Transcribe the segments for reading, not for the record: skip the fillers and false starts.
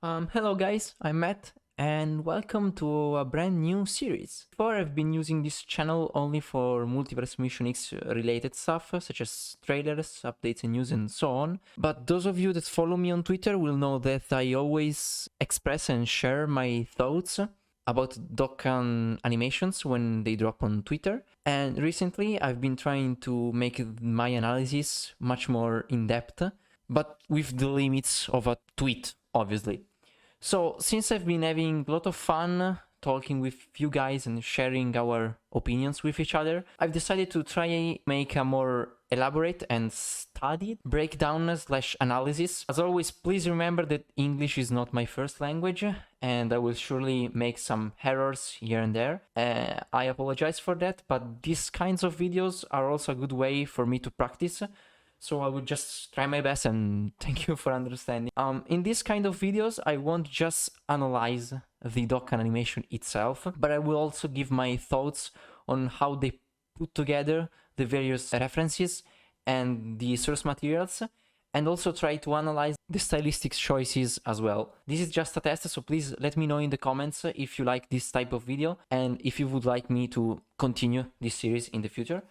Hello guys, I'm Matt, and welcome to a brand new series. Before, I've been using this channel only for Multiverse Mission X related stuff, such as trailers, updates and news and so on. But those of you that follow me on Twitter will know that I always express and share my thoughts about Dokkan animations when they drop on Twitter. And recently I've been trying to make my analysis much more in-depth, but with the limits of a tweet, obviously. So, since I've been having a lot of fun talking with you guys and sharing our opinions with each other, I've decided to try make a more elaborate and studied breakdown / analysis. As always, please remember that English is not my first language, and I will surely make some errors here and there. I apologize for that, but these kinds of videos are also a good way for me to practice. So I will just try my best, and thank you for understanding. In this kind of videos, I won't just analyze the Dokkan animation itself, but I will also give my thoughts on how they put together the various references and the source materials, and also try to analyze the stylistic choices as well. This is just a test, so please let me know in the comments if you like this type of video and if you would like me to continue this series in the future.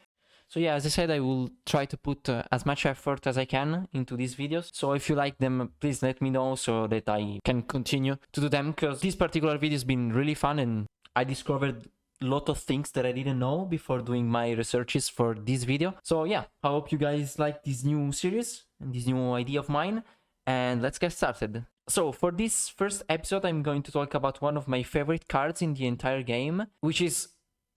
So yeah, as I said, I will try to put as much effort as I can into these videos. So if you like them, please let me know so that I can continue to do them, because this particular video has been really fun and I discovered a lot of things that I didn't know before doing my researches for this video. So yeah, I hope you guys like this new series and this new idea of mine, and let's get started. So for this first episode, I'm going to talk about one of my favorite cards in the entire game, which is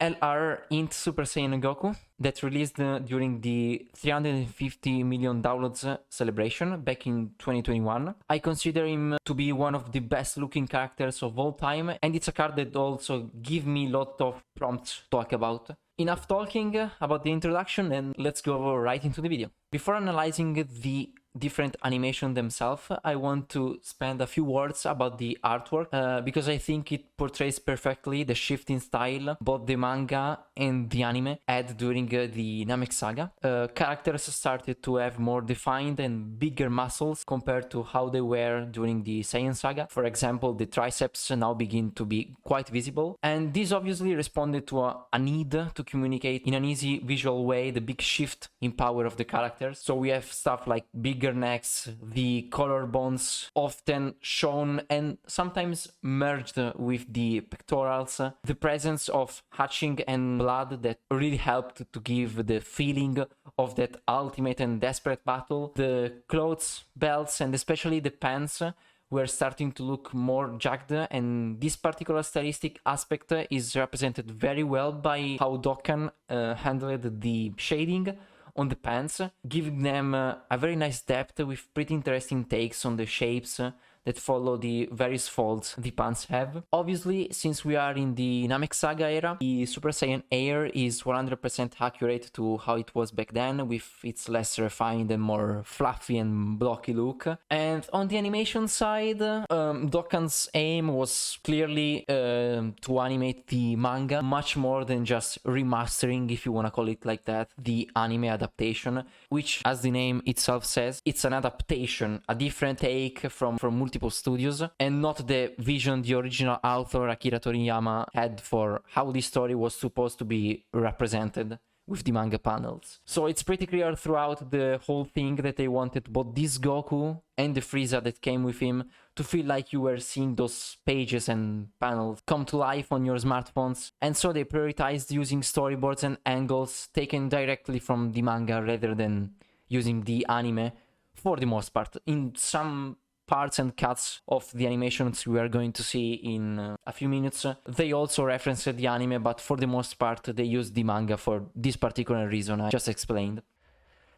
LR Int Super Saiyan Goku, that released during the 350 million downloads celebration back in 2021. I consider him to be one of the best looking characters of all time, and it's a card that also gives me a lot of prompts to talk about. Enough talking about the introduction, and let's go right into the video. Before analyzing the different animation themselves, I want to spend a few words about the artwork, because I think it portrays perfectly the shift in style both the manga and the anime had during the Namek Saga. Characters started to have more defined and bigger muscles compared to how they were during the Saiyan Saga. For example, the triceps now begin to be quite visible, and this obviously responded to a need to communicate in an easy visual way the big shift in power of the characters. So we have stuff like bigger necks, the collarbones often shown and sometimes merged with the pectorals, the presence of hatching and blood that really helped to give the feeling of that ultimate and desperate battle. The clothes, belts, and especially the pants were starting to look more jagged, and this particular stylistic aspect is represented very well by how Dokkan handled the shading on the pants, giving them a very nice depth with pretty interesting takes on the shapes that follow the various folds the pants have. Obviously, since we are in the Namek Saga era, the Super Saiyan Air is 100% accurate to how it was back then, with its less refined and more fluffy and blocky look. And on the animation side, Dokkan's aim was clearly to animate the manga much more than just remastering, if you want to call it like that, the anime adaptation, which, as the name itself says, it's an adaptation, a different take from multiple studios, and not the vision the original author Akira Toriyama had for how the story was supposed to be represented with the manga panels. So it's pretty clear throughout the whole thing that they wanted both this Goku and the Frieza that came with him to feel like you were seeing those pages and panels come to life on your smartphones, and so they prioritized using storyboards and angles taken directly from the manga rather than using the anime for the most part. In some parts and cuts of the animations we are going to see in a few minutes, they also referenced the anime, but for the most part they used the manga for this particular reason I just explained.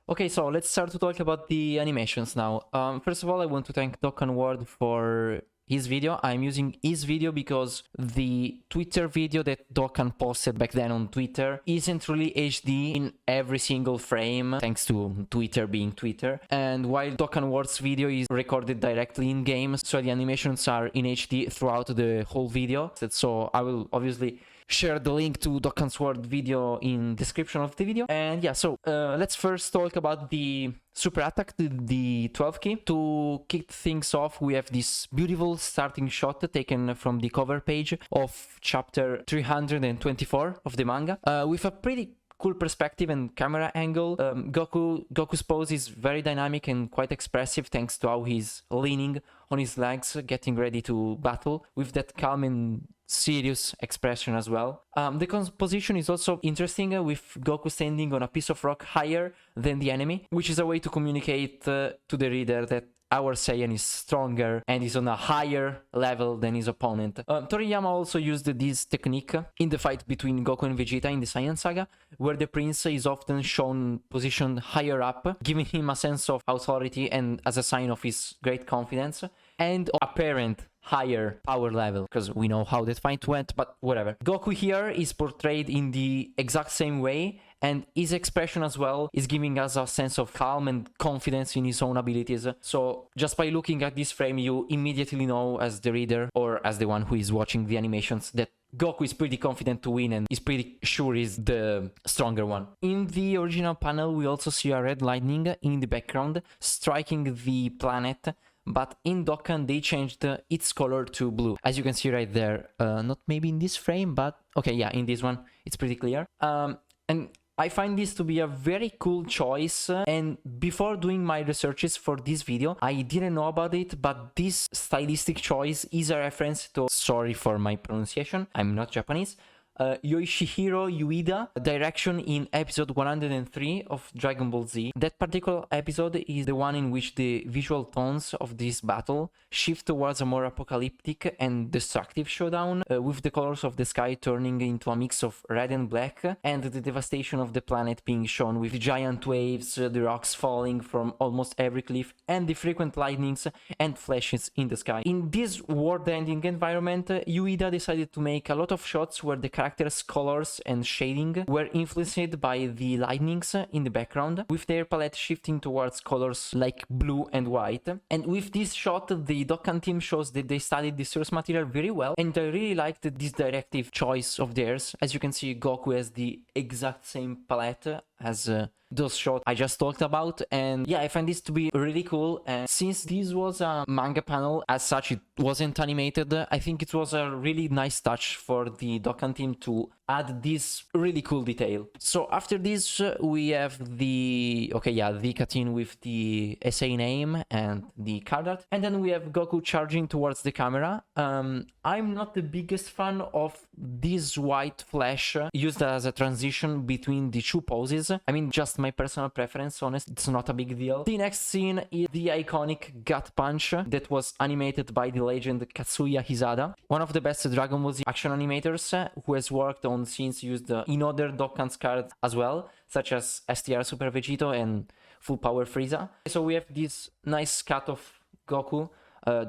Okay, so let's start to talk about the animations now. First of all, I want to thank Dokkan World for his video. I'm using his video because the Twitter video that Dokkan posted back then on Twitter isn't really HD in every single frame, thanks to Twitter being Twitter. And while Dokkan World's video is recorded directly in game, so the animations are in HD throughout the whole video. So I will obviously share the link to Dokkan Sword video in description of the video. And yeah, so let's first talk about the super attack, the 12 key. To kick things off, we have this beautiful starting shot taken from the cover page of chapter 324 of the manga, with a pretty cool perspective and camera angle. Goku's pose is very dynamic and quite expressive thanks to how he's leaning on his legs, getting ready to battle, with that calm and serious expression as well. The composition is also interesting, with Goku standing on a piece of rock higher than the enemy, which is a way to communicate to the reader that our Saiyan is stronger and is on a higher level than his opponent. Toriyama also used this technique in the fight between Goku and Vegeta in the Saiyan Saga, where the prince is often shown positioned higher up, giving him a sense of authority and as a sign of his great confidence and apparent higher power level, because we know how that fight went, but whatever. Goku here is portrayed in the exact same way, and his expression as well is giving us a sense of calm and confidence in his own abilities. So just by looking at this frame, you immediately know as the reader or as the one who is watching the animations that Goku is pretty confident to win and is pretty sure he's the stronger one. In the original panel, we also see a red lightning in the background striking the planet, but in Dokkan they changed its color to blue, as you can see right there. Not maybe in this frame, but okay, yeah, in this one it's pretty clear. And I find this to be a very cool choice, and before doing my researches for this video I didn't know about it, but this stylistic choice is a reference to, sorry for my pronunciation, I'm not Japanese, Yoshihiro Ueda direction in episode 103 of Dragon Ball Z. That particular episode is the one in which the visual tones of this battle shift towards a more apocalyptic and destructive showdown, with the colors of the sky turning into a mix of red and black, and the devastation of the planet being shown with giant waves, the rocks falling from almost every cliff, and the frequent lightnings and flashes in the sky. In this world-ending environment, Ueda decided to make a lot of shots where the characters' colors and shading were influenced by the lightnings in the background, with their palette shifting towards colors like blue and white. And with this shot, the Dokkan team shows that they studied the source material very well, and I really liked this directive choice of theirs. As you can see, Goku has the exact same palette as those shots I just talked about, and yeah, I find this to be really cool. And since this was a manga panel, as such it wasn't animated, I think it was a really nice touch for the Dokkan team to add this really cool detail. So after this we have the the cutscene with the essay name and the card art, and then we have Goku charging towards the camera. I'm not the biggest fan of this white flash used as a transition between the two poses. I mean, just my personal preference, honest, it's not a big deal. The next scene is the iconic gut punch that was animated by the legend Katsuya Hisada, one of the best Dragon Ball Z action animators, who has worked on scenes used in other Dokkan's cards as well, such as STR Super Vegito and Full Power Frieza. So we have this nice cut of Goku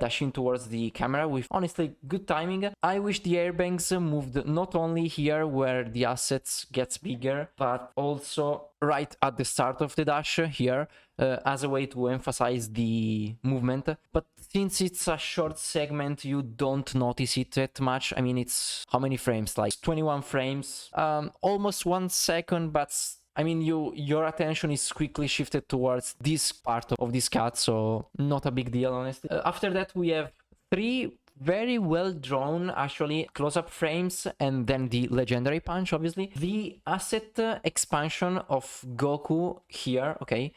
dashing towards the camera with honestly good timing. I wish the airbangs moved not only here where the assets gets bigger, but also right at the start of the dash here, as a way to emphasize the movement. But since it's a short segment, you don't notice it that much. I mean, it's how many frames? Like 21 frames, almost 1 second, but I mean, your attention is quickly shifted towards this part of this cut, so not a big deal, honestly. After that, we have 3 very well drawn, actually, close-up frames, and then the legendary punch, obviously. The asset expansion of Goku here, okay.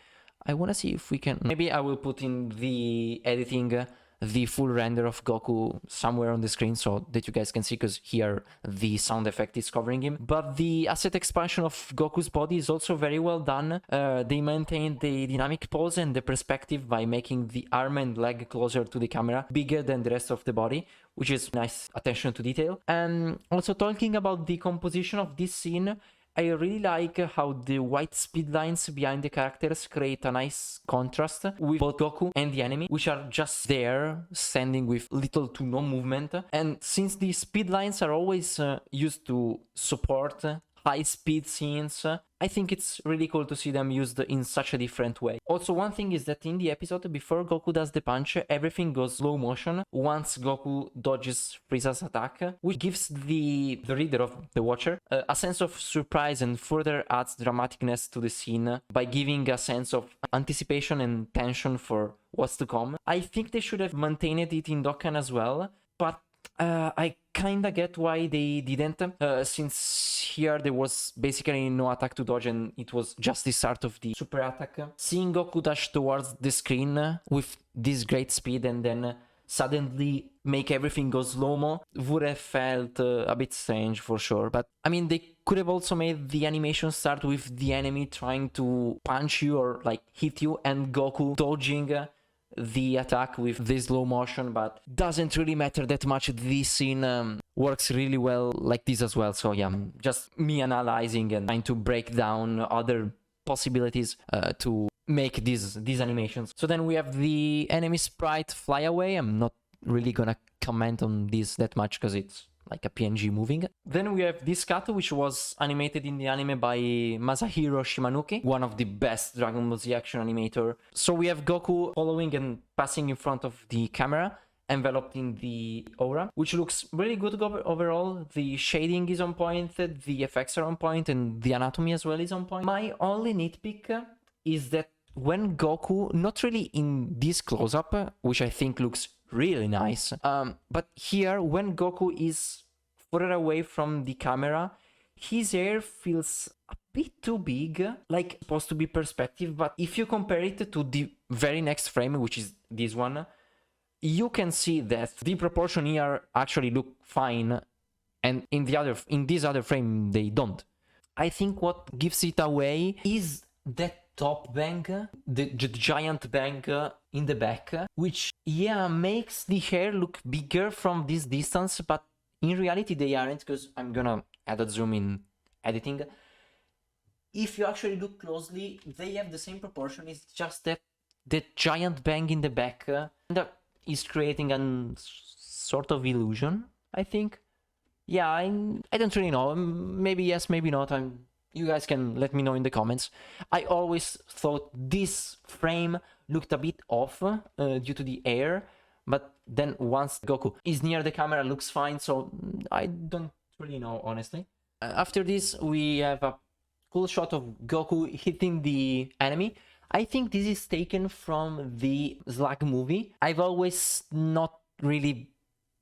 I want to see if we can... Maybe I will put in the editing the full render of Goku somewhere on the screen so that you guys can see, because here the sound effect is covering him. But the asset expansion of Goku's body is also very well done. They maintain the dynamic pose and the perspective by making the arm and leg closer to the camera, bigger than the rest of the body, which is nice attention to detail. And also talking about the composition of this scene, I really like how the white speed lines behind the characters create a nice contrast with both Goku and the enemy, which are just there, standing with little to no movement. And since the speed lines are always used to support high-speed scenes. I think it's really cool to see them used in such a different way. Also, one thing is that in the episode, before Goku does the punch, everything goes slow motion once Goku dodges Frieza's attack, which gives the reader of the watcher a sense of surprise and further adds dramaticness to the scene by giving a sense of anticipation and tension for what's to come. I think they should have maintained it in Dokkan as well, but I kinda get why they didn't, since here there was basically no attack to dodge and it was just the start of the super attack. Seeing Goku dash towards the screen with this great speed and then suddenly make everything go slow-mo would have felt a bit strange for sure. But I mean, they could have also made the animation start with the enemy trying to punch you or like hit you and Goku dodging the attack with this slow motion, but doesn't really matter that much. This scene works really well like this as well. So yeah, just me analyzing and trying to break down other possibilities to make these animations. So then we have the enemy sprite fly away. I'm not really gonna comment on this that much because it's like a PNG moving. Then we have this cut, which was animated in the anime by Masahiro Shimanuki, one of the best Dragon Ball Z action animator. So we have Goku following and passing in front of the camera, enveloped in the aura, which looks really good overall. The shading is on point, the effects are on point, and the anatomy as well is on point. My only nitpick is that when Goku, not really in this close-up, which I think looks really nice, but here when Goku is further away from the camera, his hair feels a bit too big, like supposed to be perspective, but if you compare it to the very next frame, which is this one, you can see that the proportion here actually look fine, and in this other frame they don't. I think what gives it away is that top bang, the giant bang in the back, which yeah makes the hair look bigger from this distance, but in reality they aren't, because I'm gonna add a zoom in editing. If you actually look closely, they have the same proportion. It's just that the giant bang in the back that is creating a sort of illusion, I think. Yeah, I don't really know. Maybe yes, maybe not. You guys can let me know in the comments. I always thought this frame looked a bit off due to the air, but then once Goku is near the camera, looks fine, so I don't really know, honestly. After this, we have a cool shot of Goku hitting the enemy. I think this is taken from the Slug movie. I've always not really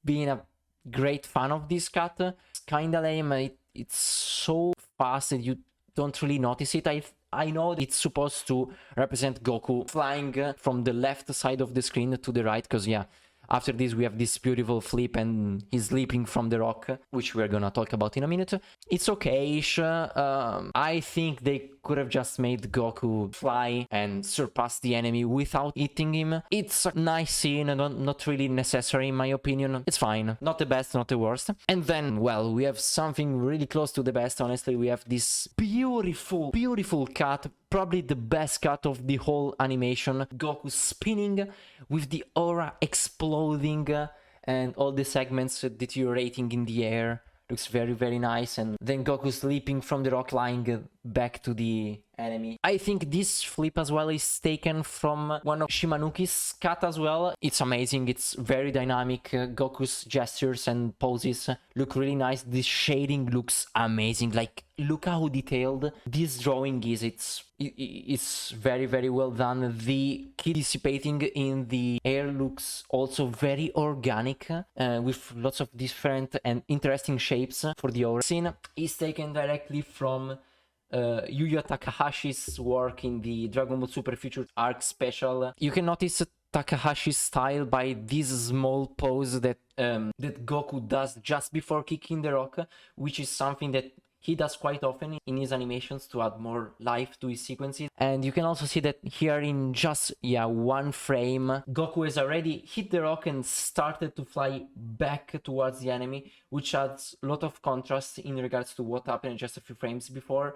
been a great fan of this cut. It's kinda lame. It's so fast that you don't really notice it. I know it's supposed to represent Goku flying from the left side of the screen to the right, because yeah, after this we have this beautiful flip and he's leaping from the rock, which we're gonna talk about in a minute. It's okay-ish. I think they could have just made Goku fly and surpass the enemy without hitting him. It's a nice scene, not really necessary in my opinion. It's fine. Not the best, not the worst. And then, well, we have something really close to the best, honestly. We have this beautiful, beautiful cut, probably the best cut of the whole animation. Goku spinning with the aura exploding and all the segments deteriorating in the air. Looks very, very nice. And then Goku leaping from the rock, lying back to the enemy. I think this flip as well is taken from one of Shimanuki's cut as well. It's amazing. It's very dynamic. Goku's gestures and poses look really nice. This shading looks amazing. Like, look how detailed this drawing is. It's very, very well done. The ki dissipating in the air looks also very organic, with lots of different and interesting shapes for the aura. Scene is taken directly from Yu Yu Takahashi's work in the Dragon Ball Super Future Arc Special. You can notice Takahashi's style by this small pose that Goku does just before kicking the rock, which is something that he does quite often in his animations to add more life to his sequences. And you can also see that here in just one frame, Goku has already hit the rock and started to fly back towards the enemy, which adds a lot of contrast in regards to what happened just a few frames before,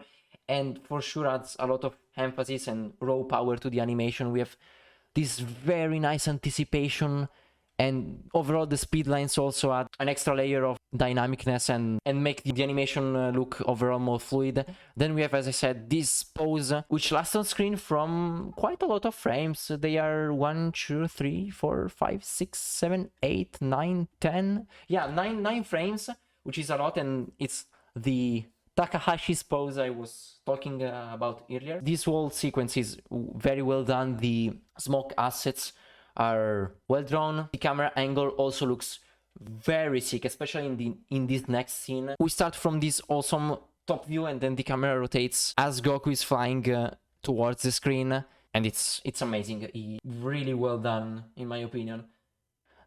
and for sure adds a lot of emphasis and raw power to the animation. We have this very nice anticipation And overall, the speed lines also add an extra layer of dynamicness and make the animation look overall more fluid. Then we have, as I said, this pose, which lasts on screen from quite a lot of frames. They are 1, 2, 3, 4, 5, 6, 7, 8, 9, 10. Yeah, 9 frames, which is a lot, and it's the Takahashi's pose I was talking about earlier. This whole sequence is very well done. The smoke assets are well drawn. The camera angle also looks very sick, especially in this next scene. We start from this awesome top view, and then the camera rotates as Goku is flying towards the screen, and it's amazing. Really well done, in my opinion.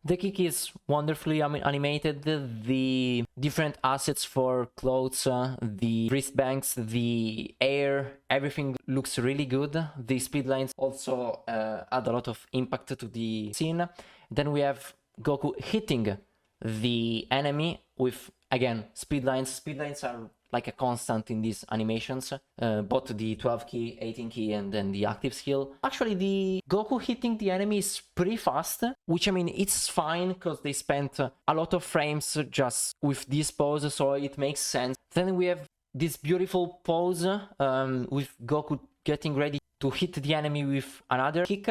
The kick is wonderfully animated. The different assets for clothes, the wristbands, the air, everything looks really good. The speed lines also add a lot of impact to the scene. Then we have Goku hitting the enemy with, again, speed lines. Speed lines are like a constant in these animations, both the 12 key, 18 key, and then the active skill. Actually, the Goku hitting the enemy is pretty fast, which, I mean, it's fine because they spent a lot of frames just with this pose, so it makes sense. Then we have this beautiful pose with Goku getting ready to hit the enemy with another kick.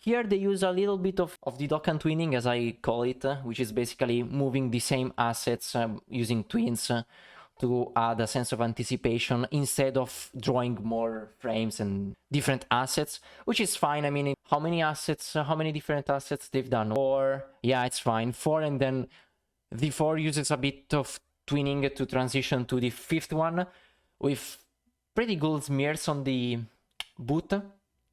Here they use a little bit of the Dokkan twinning, as I call it, which is basically moving the same assets using twins to add a sense of anticipation instead of drawing more frames and different assets, which is fine. I mean, how many different assets they've done? 4, yeah, it's fine. 4, and then the 4 uses a bit of twinning to transition to the 5th one with pretty good smears on the boot,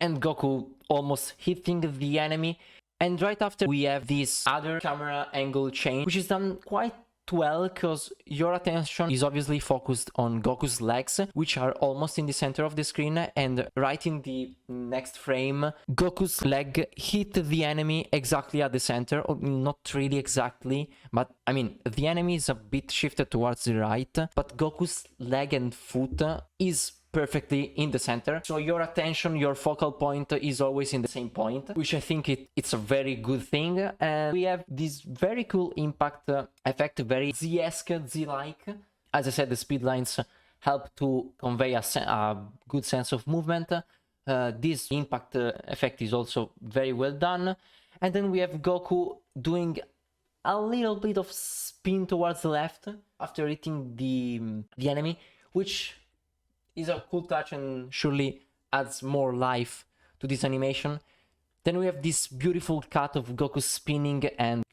and Goku almost hitting the enemy. And right after we have this other camera angle change, which is done quite well because your attention is obviously focused on Goku's legs, which are almost in the center of the screen, and right in the next frame Goku's leg hit the enemy exactly at the center, or not really exactly, but I mean the enemy is a bit shifted towards the right, but Goku's leg and foot is perfectly in the center, so your attention, your focal point is always in the same point, which I think it's a very good thing. And we have this very cool impact effect, very Z-esque, Z-like. As I said, the speed lines help to convey a good sense of movement. This impact effect is also very well done. And then we have Goku doing a little bit of spin towards the left after hitting the enemy, which is a cool touch and surely adds more life to this animation. Then we have this beautiful cut of Goku spinning and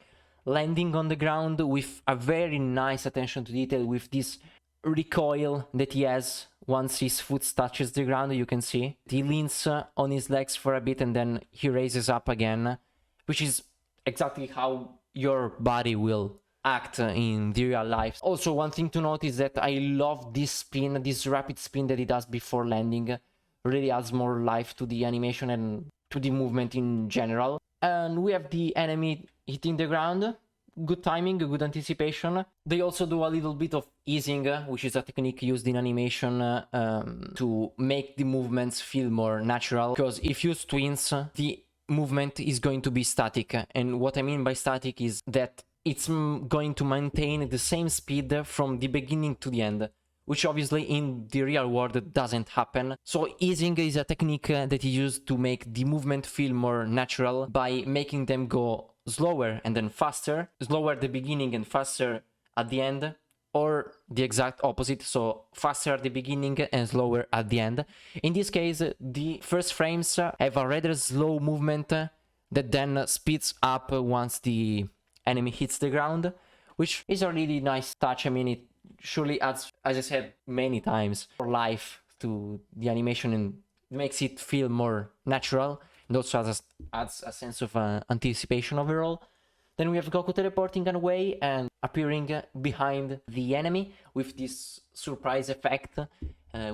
landing on the ground with a very nice attention to detail, with this recoil that he has once his foot touches the ground. You can see he leans on his legs for a bit and then he raises up again, which is exactly how your body will act in the real life. Also, one thing to note is that I love this spin, this rapid spin that he does before landing. Really adds more life to the animation and to the movement in general. And we have the enemy hitting the ground. Good timing, good anticipation. They also do a little bit of easing, which is a technique used in animation to make the movements feel more natural. Because if you use twins, the movement is going to be static. And what I mean by static is that it's going to maintain the same speed from the beginning to the end, which obviously in the real world doesn't happen. So easing is a technique that is used to make the movement feel more natural by making them go slower and then faster, slower at the beginning and faster at the end, or the exact opposite, so faster at the beginning and slower at the end. In this case, the first frames have a rather slow movement that then speeds up once the enemy hits the ground, which is a really nice touch. I mean, it surely adds, as I said many times, more life to the animation and makes it feel more natural, and also adds a sense of anticipation overall. Then we have Goku teleporting away and appearing behind the enemy with this surprise effect,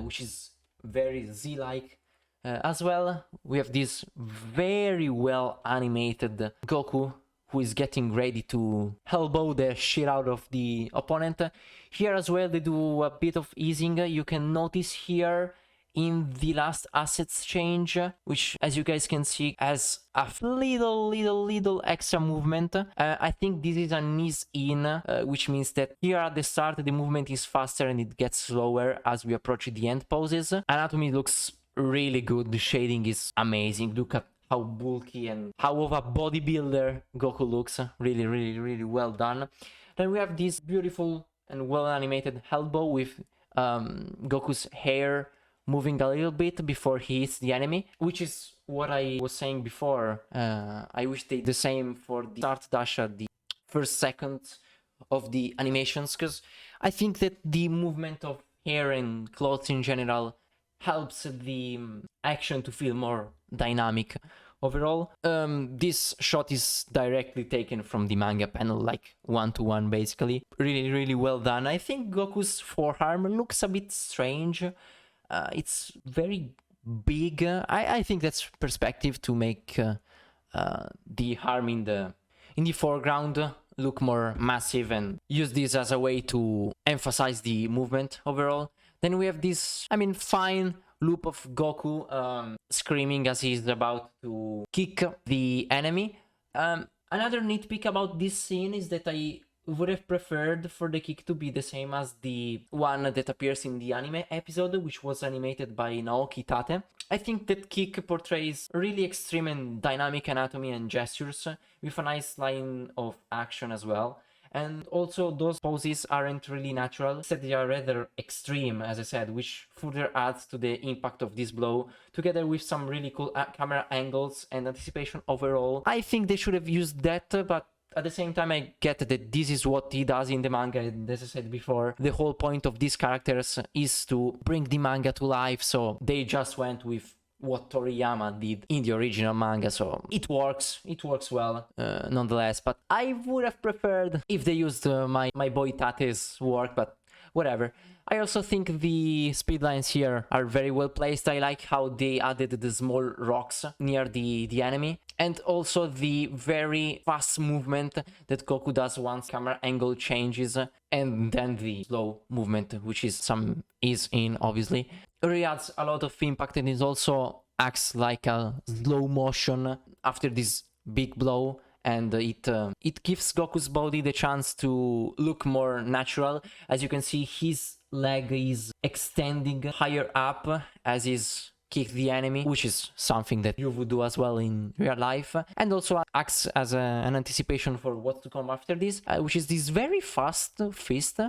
which is very Z-like. As well, we have this very well animated Goku who is getting ready to elbow the shit out of the opponent. Here as well they do a bit of easing. You can notice here in the last assets change, which, as you guys can see, has a little extra movement. I think this is an ease in, which means that here at the start the movement is faster and it gets slower as we approach the end poses. Anatomy looks really good. The shading is amazing. Look at how bulky and how of a bodybuilder Goku looks. Really well done. Then we have this beautiful and well animated elbow with Goku's hair moving a little bit before he hits the enemy, which is what I was saying before. I wish they did the same for the start dash at the first second of the animations, because I think that the movement of hair and clothes in general helps the action to feel more dynamic overall. This shot is directly taken from the manga panel, like 1-to-1 basically. Really well done. I think Goku's forearm looks a bit strange. It's very big. I think that's perspective to make the arm in the foreground look more massive and use this as a way to emphasize the movement overall. Then we have this, fine loop of Goku screaming as he's about to kick the enemy. Another nitpick about this scene is that I would have preferred for the kick to be the same as the one that appears in the anime episode, which was animated by Naoki Tate. I think that kick portrays really extreme and dynamic anatomy and gestures with a nice line of action as well. And also those poses aren't really natural, instead they are rather extreme, as I said, which further adds to the impact of this blow, together with some really cool camera angles and anticipation overall. I think they should have used that, but at the same time I get that this is what he does in the manga, and as I said before, the whole point of these characters is to bring the manga to life, so they just went with what Toriyama did in the original manga, so it works well nonetheless. But I would have preferred if they used my boy Tate's work, but whatever. I also think the speed lines here are very well placed. I like how they added the small rocks near the enemy, and also the very fast movement that Goku does once camera angle changes, and then the slow movement, which is some ease in, obviously. Really adds a lot of impact, and it also acts like a slow motion after this big blow, and it gives Goku's body the chance to look more natural. As you can see, his leg is extending higher up as he's kick the enemy, which is something that you would do as well in real life, and also acts as an anticipation for what's to come after this, which is this very fast fist.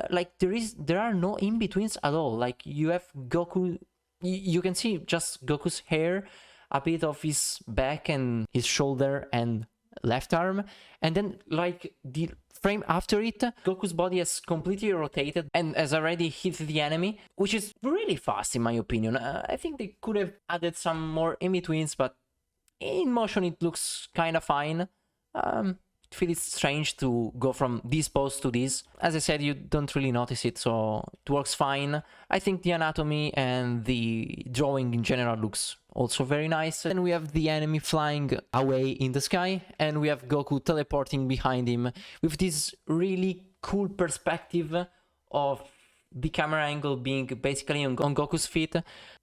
Like there are no in-betweens at all. Like you have Goku, you can see just Goku's hair, a bit of his back and his shoulder and left arm, and then like the frame after it, Goku's body has completely rotated and has already hit the enemy, which is really fast in my opinion. I think they could have added some more in-betweens, but in motion it looks kind of fine. It feels strange to go from this pose to this. As I said, you don't really notice it, so it works fine. I think the anatomy and the drawing in general looks also very nice. And we have the enemy flying away in the sky, and we have Goku teleporting behind him with this really cool perspective of the camera angle being basically on Goku's feet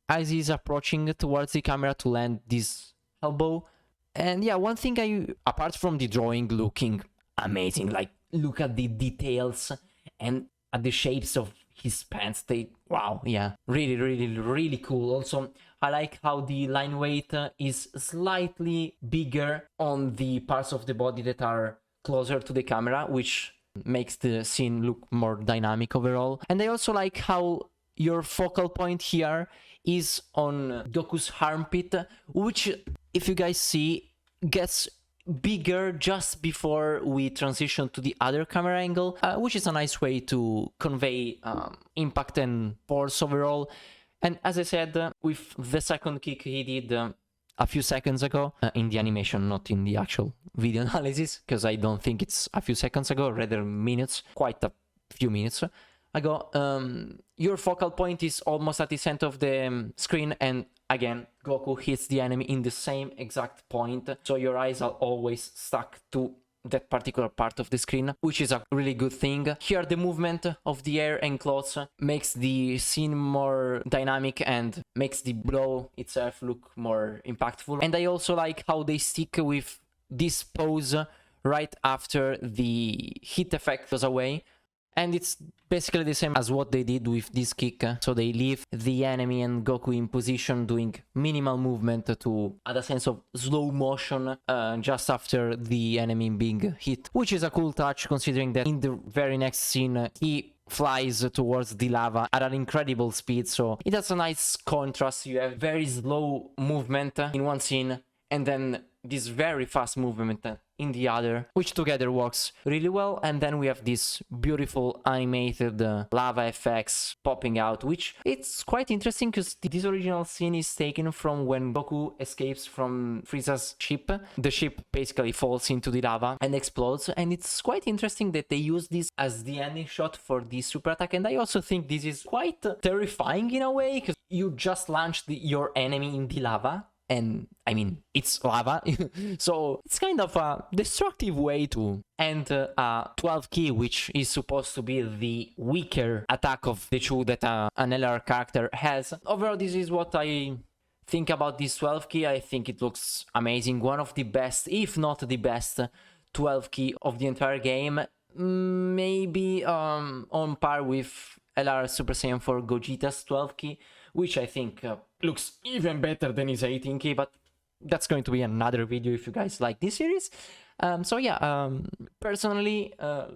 as he's approaching towards the camera to land this elbow. And yeah, one thing apart from the drawing looking amazing, like look at the details and at the shapes of his pants, wow, yeah, really cool. Also, I like how the line weight is slightly bigger on the parts of the body that are closer to the camera, which makes the scene look more dynamic overall. And I also like how your focal point here is on Goku's armpit, which, if you guys see, gets bigger just before we transition to the other camera angle, which is a nice way to convey impact and force overall. And as I said, with the second kick he did a few seconds ago, in the animation, not in the actual video analysis, because I don't think it's a few seconds ago, rather minutes, quite a few minutes ago, your focal point is almost at the center of the screen, and again, Goku hits the enemy in the same exact point, so your eyes are always stuck to that particular part of the screen, which is a really good thing. Here the movement of the air and clothes makes the scene more dynamic and makes the blow itself look more impactful. And I also like how they stick with this pose right after the hit effect goes away. And it's basically the same as what they did with this kick. So they leave the enemy and Goku in position doing minimal movement to add a sense of slow motion just after the enemy being hit, which is a cool touch considering that in the very next scene he flies towards the lava at an incredible speed. So it has a nice contrast. You have very slow movement in one scene and then this very fast movement in the other, which together works really well. And then we have this beautiful animated lava effects popping out, which it's quite interesting because this original scene is taken from when Goku escapes from Frieza's ship. The ship basically falls into the lava and explodes, and it's quite interesting that they use this as the ending shot for the super attack. And I also think this is quite terrifying in a way, because you just launched your enemy in the lava. And I mean, it's lava, so it's kind of a destructive way to end a 12 key, which is supposed to be the weaker attack of the two that an LR character has. Overall, this is what I think about this 12 key. I think it looks amazing. One of the best, if not the best, 12 key of the entire game. Maybe on par with LR Super Saiyan 4 Gogeta's 12 key, which I think looks even better than his 18 key, but that's going to be another video if you guys like this series. So yeah, personally, a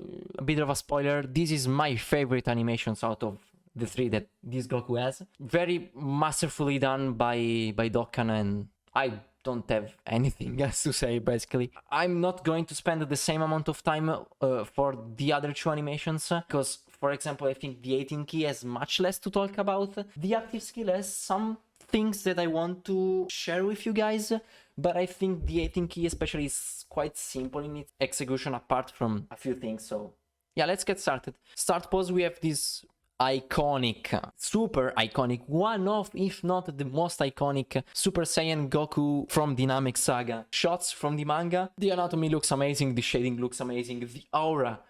bit of a spoiler, this is my favorite animations out of the three that this Goku has. Very masterfully done by Dokkan, and I don't have anything else to say, basically. I'm not going to spend the same amount of time for the other two animations, because, for example, I think the 18 key has much less to talk about. The active skill has some things that I want to share with you guys, but I think the 18 key especially is quite simple in its execution apart from a few things. So yeah, let's get started. Start pose, we have this iconic, super iconic, one of, if not the most iconic Super Saiyan Goku from the Namek Saga shots from the manga. The anatomy looks amazing, the shading looks amazing, the aura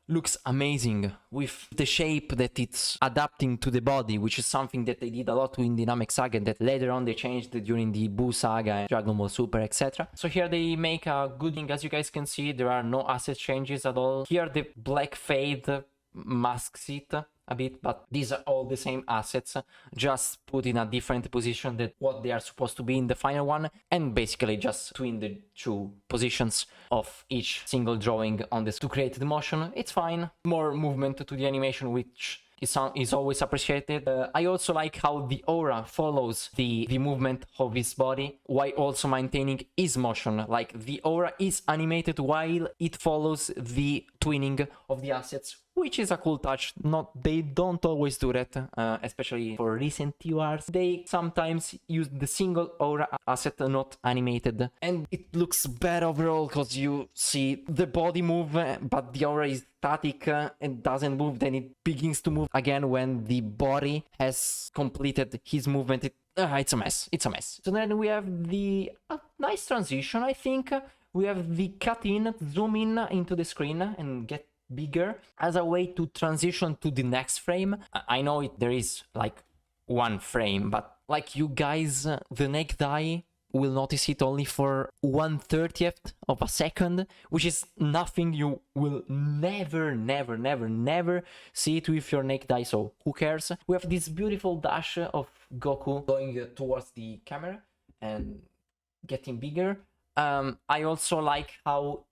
looks amazing with the shape that it's adapting to the body, which is something that they did a lot in the Namek Saga and that later on they changed during the Buu Saga and Dragon Ball Super, etc. So here they make a good thing. As you guys can see, there are no asset changes at all. Here the black fade masks it a bit, but these are all the same assets, just put in a different position than what they are supposed to be in the final one, and basically just between the two positions of each single drawing on this to create the motion. It's fine. More movement to the animation, which is always appreciated. I also like how the aura follows the movement of his body while also maintaining his motion. Like the aura is animated while it follows the twinning of the assets, which is a cool touch. They don't always do that, especially for recent TORs. They sometimes use the single aura asset, not animated, and it looks bad overall because you see the body move, but the aura is static and doesn't move. Then it begins to move again when the body has completed his movement. It's a mess. It's a mess. So then we have the nice transition, I think. We have the cut in, zoom in into the screen and get bigger as a way to transition to the next frame. I know there is like one frame, but like you guys, the naked eye will notice it only for 1/30th of a second, which is nothing. You will never see it with your naked eye, so who cares? We have this beautiful dash of Goku going towards the camera and getting bigger. I also like how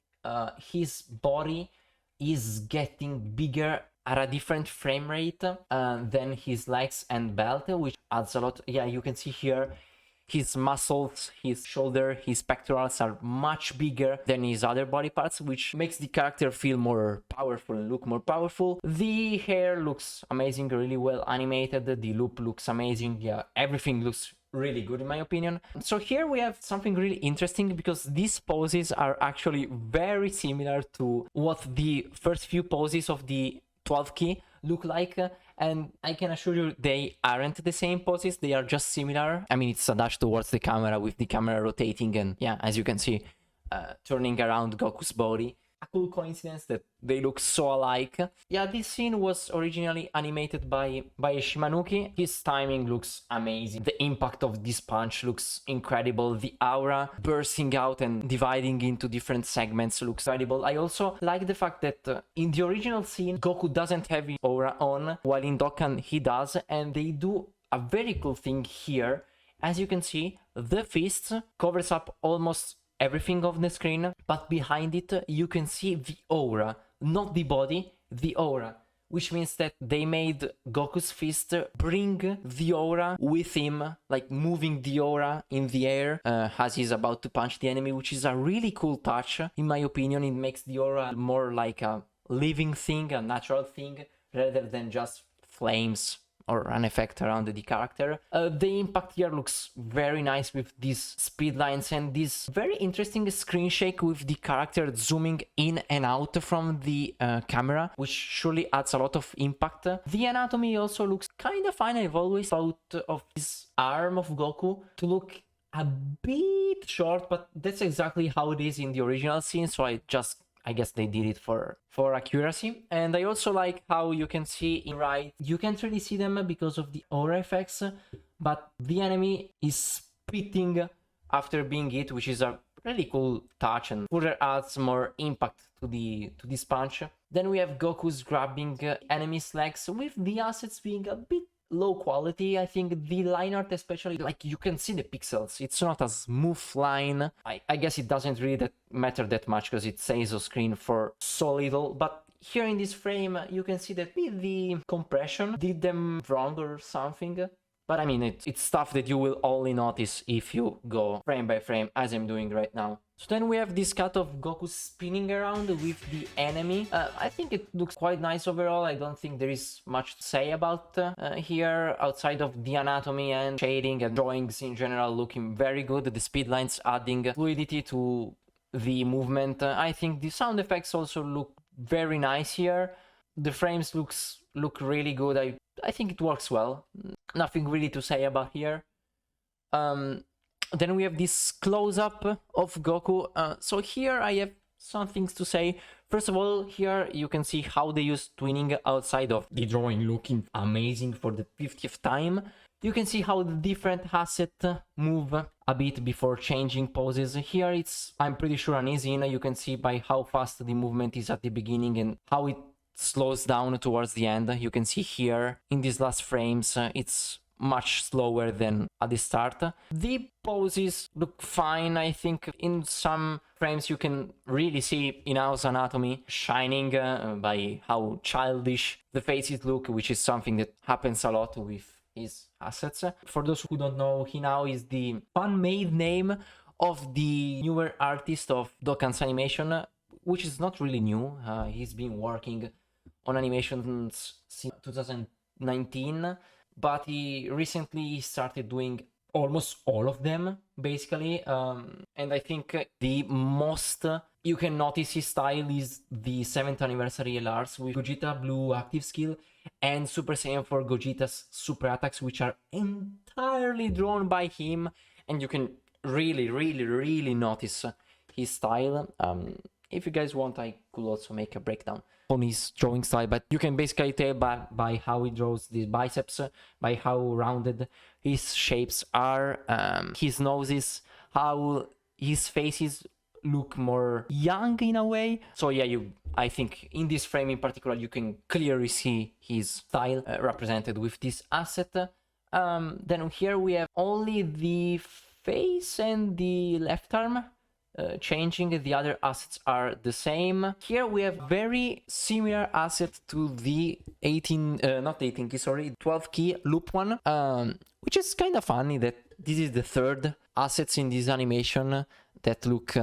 his body is getting bigger at a different frame rate than his legs and belt, which adds a lot. Yeah, you can see here his muscles, his shoulder, his pectorals are much bigger than his other body parts, which makes the character feel more powerful and look more powerful. The hair looks amazing, really well animated. The loop looks amazing. Yeah, everything looks really good in my opinion. So here we have something really interesting, because these poses are actually very similar to what the first few poses of the 12 key look like, and I can assure you they aren't the same poses, they are just similar. I mean, it's a dash towards the camera with the camera rotating and yeah, as you can see, turning around Goku's body. a cool coincidence that they look so alike. Yeah, this scene was originally animated by Shimanuki. His timing looks amazing. The impact of this punch looks incredible. The aura bursting out and dividing into different segments looks incredible. I also like the fact that in the original scene, Goku doesn't have his aura on, while in Dokkan he does, and they do a very cool thing here. As you can see, the fist covers up almost everything on the screen, but behind it you can see the aura, not the body, the aura, which means that they made Goku's fist bring the aura with him, like moving the aura in the air as he's about to punch the enemy, which is a really cool touch. In my opinion, it makes the aura more like a living thing, a natural thing, rather than just flames or an effect around the character. The impact here looks very nice with these speed lines and this very interesting screen shake with the character zooming in and out from the camera, which surely adds a lot of impact. The anatomy also looks kind of fine. I've always thought of this arm of Goku to look a bit short, but that's exactly how it is in the original scene, so I guess they did it for accuracy. And I also like how you can see in right, you can't really see them because of the aura effects, but the enemy is spitting after being hit, which is a really cool touch and further adds more impact to this punch. Then we have Goku's grabbing enemy's legs with the assets being a bit low quality. I think the line art, especially, like, you can see the pixels. It's not a smooth line. I guess it doesn't really matter that much because it stays on screen for so little, but here in this frame you can see that the compression did them wrong or something. But I mean, it's stuff that you will only notice if you go frame by frame, as I'm doing right now. So then we have this cut of Goku spinning around with the enemy. I think it looks quite nice overall. I don't think there is much to say about here, outside of the anatomy and shading and drawings in general looking very good. The speed lines adding fluidity to the movement. I think the sound effects also look very nice here. The frames look really good. I think it works well. Nothing really to say about here. Then we have this close-up of Goku. So here I have some things to say. First of all, here you can see how they use twinning outside of the drawing looking amazing for the 50th time. You can see how the different assets move a bit before changing poses. Here it's, I'm pretty sure, an easy in. You can see by how fast the movement is at the beginning and how it slows down towards the end. You can see here in these last frames it's much slower than at the start. The poses look fine. I think in some frames you can really see Inao's anatomy shining by how childish the faces look, which is something that happens a lot with his assets. For those who don't know, Hinao is the fan-made name of the newer artist of Dokkan's animation, which is not really new. He's been working on animations since 2019, but he recently started doing almost all of them, basically. And I think the most you can notice his style is the 7th anniversary LRs with Gogeta Blue active skill and Super Saiyan 4 Gogeta's super attacks, which are entirely drawn by him, and you can really notice his style. If you guys want, I could also make a breakdown on his drawing style, but you can basically tell by how he draws the biceps, by how rounded his shapes are, his noses, how his faces look more young in a way. So yeah, I think in this frame in particular you can clearly see his style represented with this asset. Then here we have only the face and the left arm changing. The other assets are the same. Here we have very similar asset to the 12 key loop one, which is kind of funny that this is the third assets in this animation that look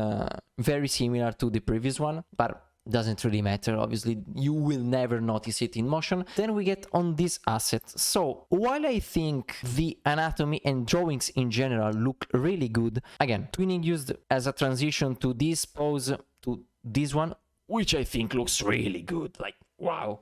very similar to the previous one, but doesn't really matter. Obviously you will never notice it in motion. Then we get on this asset. So while I think the anatomy and drawings in general look really good, again, twinning used as a transition to this pose to this one, which I think looks really good. Like, wow,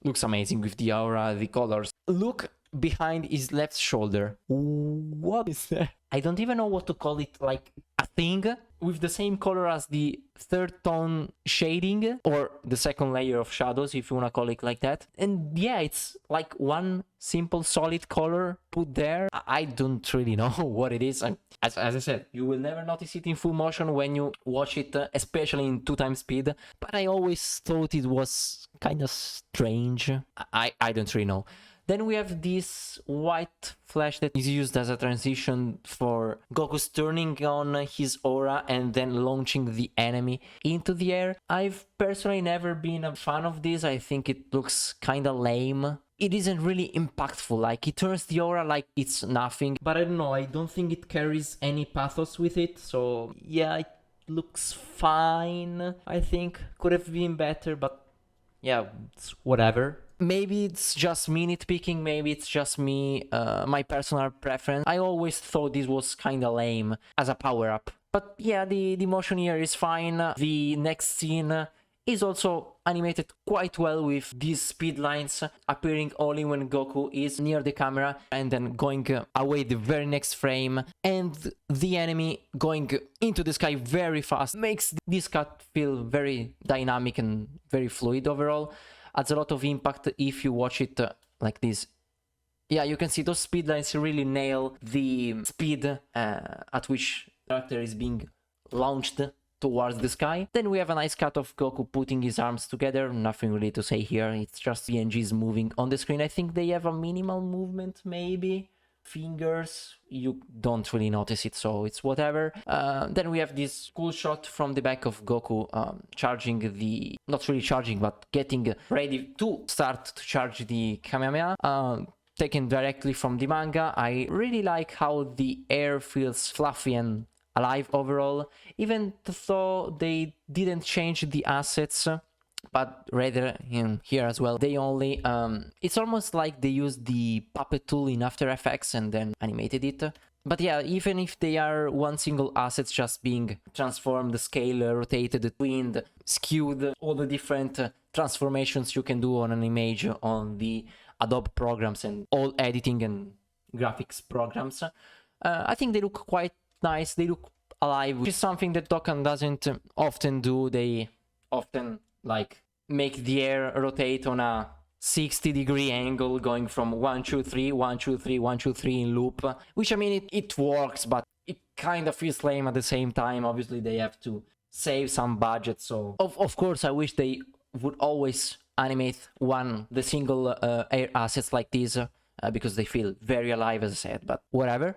looks amazing with the aura, the colors. Look behind his left shoulder. What is that? I don't even know what to call it, like a thing with the same color as the third tone shading, or the second layer of shadows, if you want to call it like that. And yeah, it's like one simple solid color put there. I don't really know what it is. And as I said, you will never notice it in full motion when you watch it, especially in 2x speed. But I always thought it was kind of strange. I don't really know. Then we have this white flash that is used as a transition for Goku's turning on his aura and then launching the enemy into the air. I've personally never been a fan of this. I think it looks kinda lame. It isn't really impactful, like it turns the aura like it's nothing. But I don't know, I don't think it carries any pathos with it. So yeah, it looks fine, I think. Could have been better, but yeah, it's whatever. Maybe it's just me nitpicking, maybe it's just me, my personal preference. I always thought this was kinda lame as a power-up. But yeah, the motion here is fine. The next scene is also animated quite well with these speed lines appearing only when Goku is near the camera and then going away the very next frame, and the enemy going into the sky very fast makes this cut feel very dynamic and very fluid overall. Adds a lot of impact if you watch it like this. Yeah, you can see those speed lines really nail the speed at which the character is being launched towards the sky. Then we have a nice cut of Goku putting his arms together. Nothing really to say here. It's just PNGs moving on the screen. I think they have a minimal movement, maybe. Fingers, you don't really notice it, so it's whatever. Then we have this cool shot from the back of Goku charging the... not really charging, but getting ready to start to charge the Kamehameha. Taken directly from the manga. I really like how the air feels fluffy and alive overall, even though they didn't change the assets, but rather in here as well they only it's almost like they used the puppet tool in After Effects and then animated it. But yeah, even if they are one single asset just being transformed, scaled, rotated, twinned, skewed, all the different transformations you can do on an image on the Adobe programs and all editing and graphics programs, I think they look quite nice. They look alive, which is something that Dokkan doesn't often do. They often like make the air rotate on a 60-degree angle, going from 1 2 3 1 2 3 1 2 3 in loop, which I mean it works, but it kind of feels lame at the same time. Obviously they have to save some budget, so of course I wish they would always animate the single air assets like this, because they feel very alive, as I said, but whatever.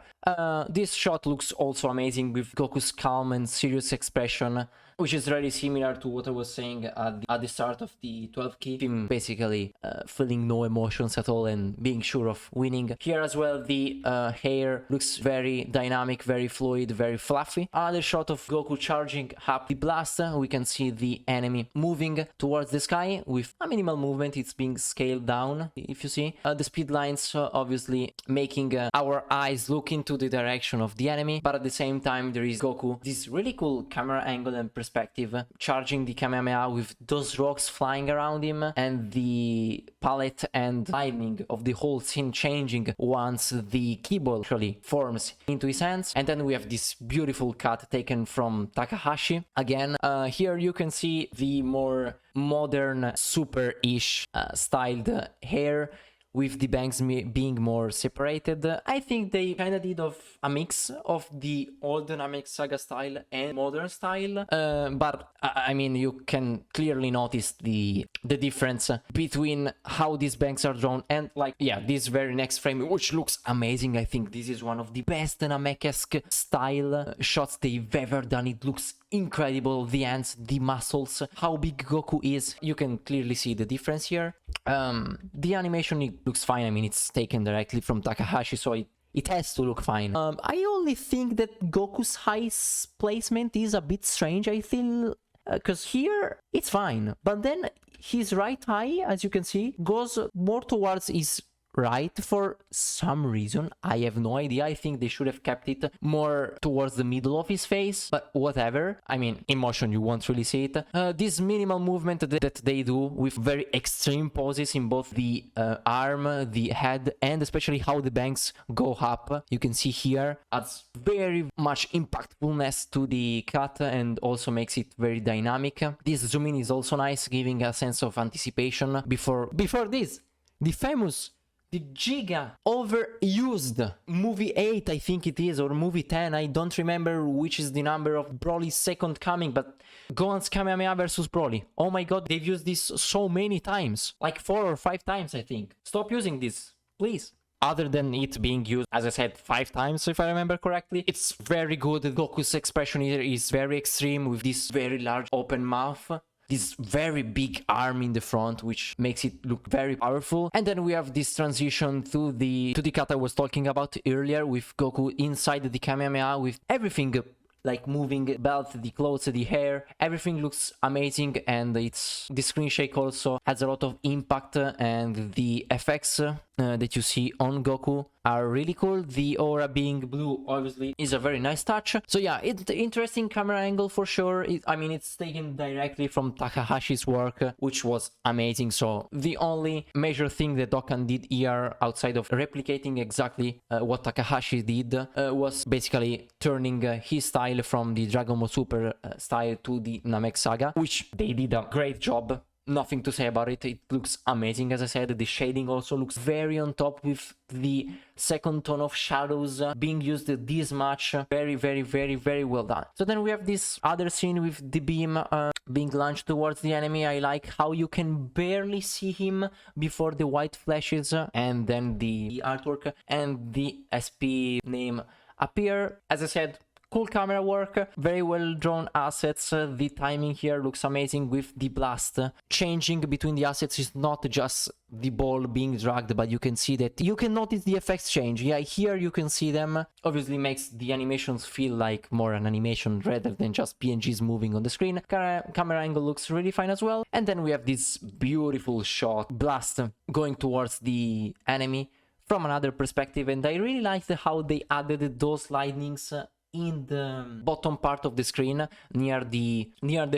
This shot looks also amazing with Goku's calm and serious expression, which is very similar to what I was saying at the start of the 12th key. Him basically feeling no emotions at all and being sure of winning. Here as well, the hair looks very dynamic, very fluid, very fluffy. Another shot of Goku charging up the blast. We can see the enemy moving towards the sky with a minimal movement. It's being scaled down, if you see. The speed lines obviously making our eyes look into the direction of the enemy, but at the same time there is Goku, this really cool camera angle and perspective, charging the Kamehameha with those rocks flying around him, and the palette and lighting of the whole scene changing once the keyboard actually forms into his hands. And then we have this beautiful cut taken from Takahashi. Again, here you can see the more modern super-ish styled hair, with the bangs being more separated. I think they kind of did a mix of the old Namek Saga style and modern style, but I mean you can clearly notice the difference between how these bangs are drawn and like, yeah, this very next frame, which looks amazing. I think this is one of the best Namek-esque style shots they've ever done. It looks incredible, the hands, the muscles, how big Goku is. You can clearly see the difference here. The animation, it looks fine. I mean, it's taken directly from Takahashi, so it has to look fine. I only think that Goku's high placement is a bit strange, I feel, because here it's fine, but then his right eye, as you can see, goes more towards his right for some reason. I have no idea. I think they should have kept it more towards the middle of his face, but whatever. I mean, in motion you won't really see it. This minimal movement that they do with very extreme poses in both the arm, the head, and especially how the bangs go up, you can see here, adds very much impactfulness to the cut and also makes it very dynamic. This zoom in is also nice, giving a sense of anticipation. Before this, the famous, the giga overused movie 8, I think it is, or movie 10, I don't remember which is the number of Broly's second coming, but Gohan's Kamehameha versus Broly. Oh my god, they've used this so many times, like 4 or 5 times, I think. Stop using this, please. Other than it being used, as I said, 5 times, if I remember correctly. It's very good. Goku's expression here is very extreme with this very large open mouth. This very big arm in the front, which makes it look very powerful. And then we have this transition to the cut I was talking about earlier, with Goku inside the Kamehameha, with everything like moving, belt, the clothes, the hair, everything looks amazing. And the screen shake also adds a lot of impact, and the effects that you see on Goku are really cool. The aura being blue obviously is a very nice touch. So yeah, it's an interesting camera angle for sure. I mean, it's taken directly from Takahashi's work, which was amazing. So the only major thing that Dokkan did here, outside of replicating exactly what Takahashi did, was basically turning his style from the Dragon Ball Super style to the Namek Saga, which they did a great job. Nothing to say about it. It looks amazing. As I said, the shading also looks very on top, with the second tone of shadows being used this much. Very, very, very, very well done. So then we have this other scene with the beam being launched towards the enemy. I like how you can barely see him before the white flashes and then the artwork and the SP name appear. As I said, cool camera work, very well drawn assets. The timing here looks amazing with the blast. Changing between the assets is not just the ball being dragged, but you can see that you can notice the effects change. Yeah, here you can see them. Obviously makes the animations feel like more an animation rather than just PNGs moving on the screen. Camera angle looks really fine as well. And then we have this beautiful shot, blast going towards the enemy from another perspective. And I really liked how they added those lightnings in the bottom part of the screen, near the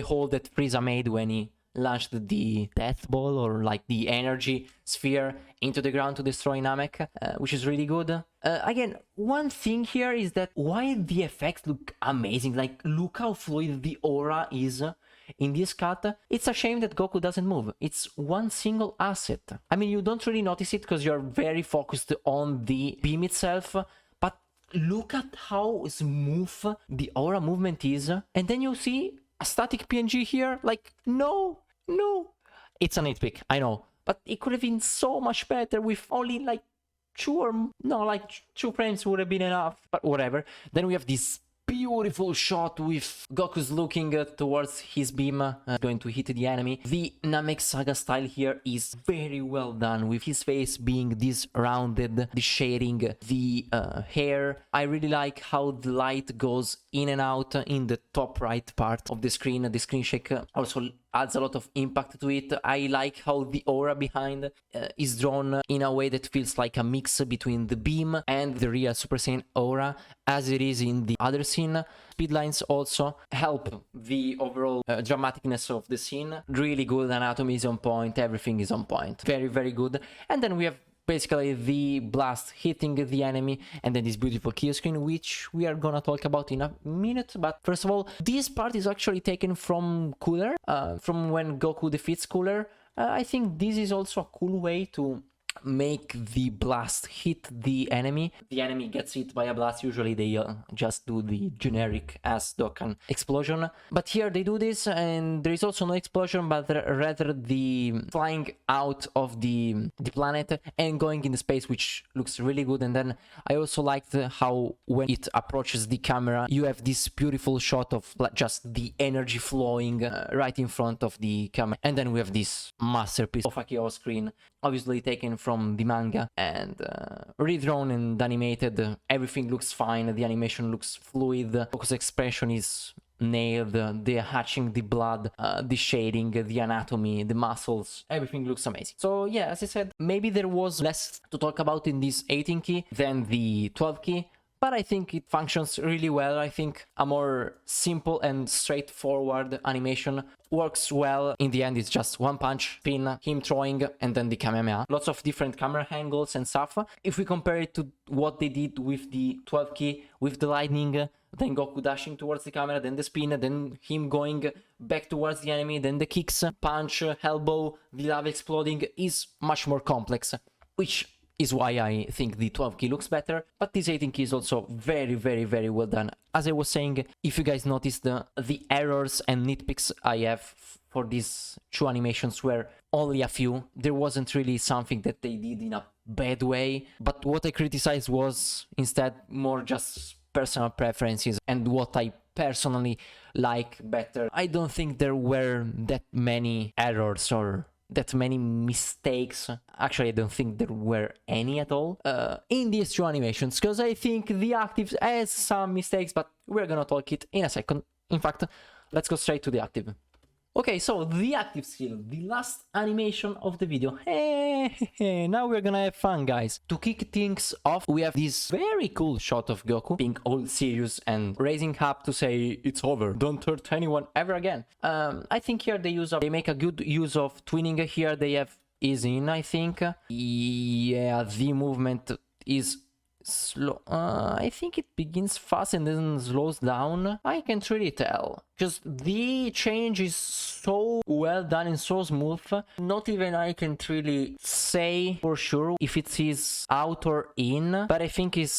hole that Frieza made when he launched the death ball, or like the energy sphere, into the ground to destroy Namek, which is really good. Again, one thing here is that while the effects look amazing, like look how fluid the aura is in this cut, it's a shame that Goku doesn't move. It's one single asset. I mean, you don't really notice it because you're very focused on the beam itself, look at how smooth the aura movement is, and then you see a static PNG here. Like, no, it's a nitpick, I know, but it could have been so much better with only like 2 frames would have been enough, but whatever. Then we have this beautiful shot with Goku's looking towards his beam, going to hit the enemy. The Namek Saga style here is very well done, with his face being this rounded, the shading, the hair. I really like how the light goes in and out in the top right part of the screen. The screen shake also adds a lot of impact to it. I like how the aura behind is drawn in a way that feels like a mix between the beam and the real Super Saiyan aura, as it is in the other scene. Speedlines also help the overall dramaticness of the scene. Really good, anatomy is on point, everything is on point. Very, very good. And then we have basically the blast hitting the enemy, and then this beautiful kill screen, which we are gonna talk about in a minute. But first of all, this part is actually taken from Cooler, from when Goku defeats Cooler. I think this is also a cool way to make the blast hit the enemy. The enemy gets hit by a blast. Usually they just do the generic as Dokkan explosion, but here they do this, and there is also no explosion, but rather the flying out of the planet and going into space, which looks really good. And then I also liked how when it approaches the camera, you have this beautiful shot of just the energy flowing right in front of the camera. And then we have this masterpiece of a chaos screen, obviously taken from the manga and redrawn and animated. Everything looks fine, the animation looks fluid, Goku's expression is nailed. The hatching, the blood, the shading, the anatomy, the muscles, everything looks amazing. So yeah, as I said, maybe there was less to talk about in this 18 key than the 12 key, but I think it functions really well. I think a more simple and straightforward animation works well. In the end, it's just one punch, spin, him throwing, and then the Kamehameha. Lots of different camera angles and stuff. If we compare it to what they did with the 12 key, with the lightning, then Goku dashing towards the camera, then the spin, then him going back towards the enemy, then the kicks, punch, elbow, the lava exploding, is much more complex, which is why I think the 12 key looks better, but this 18 key is also very, very, very well done. As I was saying, if you guys noticed the errors and nitpicks I have for these two animations were only a few, there wasn't really something that they did in a bad way, but what I criticized was instead more just personal preferences and what I personally like better. I don't think there were that many errors or that many mistakes. Actually, I don't think there were any at all in these two animations, because I think the active has some mistakes, but we're gonna talk it in a second. In fact, let's go straight to the active. Okay, so the active skill, the last animation of the video. Hey, now we're gonna have fun, guys. To kick things off, we have this very cool shot of Goku being all serious and raising up to say, it's over, don't hurt anyone ever again. I think here they make a good use of twinning here. They have ease in, I think. Yeah, the movement is slow. I think it begins fast and then slows down. I can't really tell, because the change is so well done and so smooth. Not even I can really say for sure if it is out or in, but I think it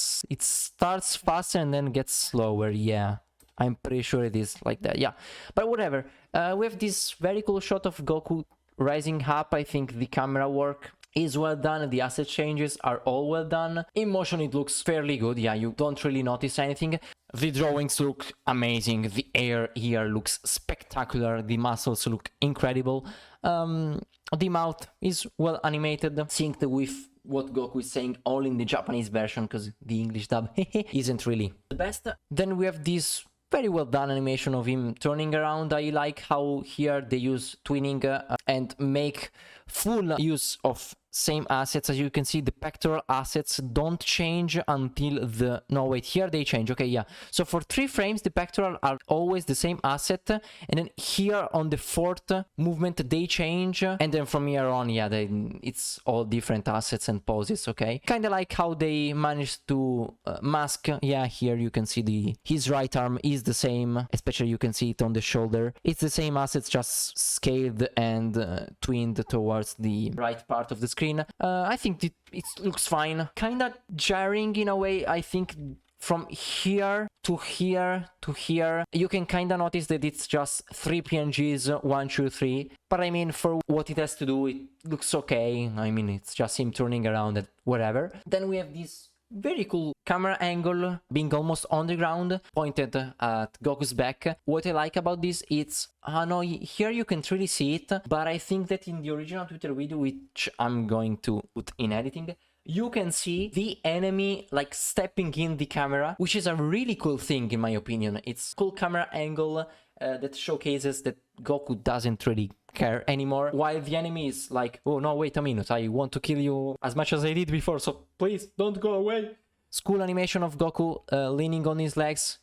starts faster and then gets slower. Yeah, I'm pretty sure it is like that. Yeah, but whatever. We have this very cool shot of Goku rising up. I think the camera work is well done, the asset changes are all well done. In motion it looks fairly good, yeah, you don't really notice anything. The drawings look amazing, the air here looks spectacular, the muscles look incredible. The mouth is well animated, synced with what Goku is saying, all in the Japanese version, because the English dub isn't really the best. Then we have this very well done animation of him turning around. I like how here they use twinning and make full use of same assets. As you can see, the pectoral assets don't change until the... No, wait, here they change. Okay, yeah. So for 3 frames, the pectoral are always the same asset. And then here on the 4th movement, they change. And then from here on, yeah, it's all different assets and poses, okay? Kind of like how they managed to mask. Yeah, here you can see his right arm is the same. Especially you can see it on the shoulder. It's the same assets, just scaled and twinned towards the right part of the screen. I think it looks fine. Kinda jarring in a way. I think from here to here to here, you can kinda notice that it's just 3 PNGs, 1, 2, 3. But I mean, for what it has to do, it looks okay. I mean, it's just him turning around and whatever. Then we have this very cool camera angle being almost on the ground, pointed at Goku's back. What I like about this, it's no, here you can't really see it, but I think that in the original Twitter video, which I'm going to put in editing, you can see the enemy like stepping in the camera, which is a really cool thing in my opinion. It's cool camera angle that showcases that Goku doesn't really care anymore, while the enemy is like, oh no, wait a minute, I want to kill you as much as I did before, so please don't go away. School animation of Goku leaning on his legs,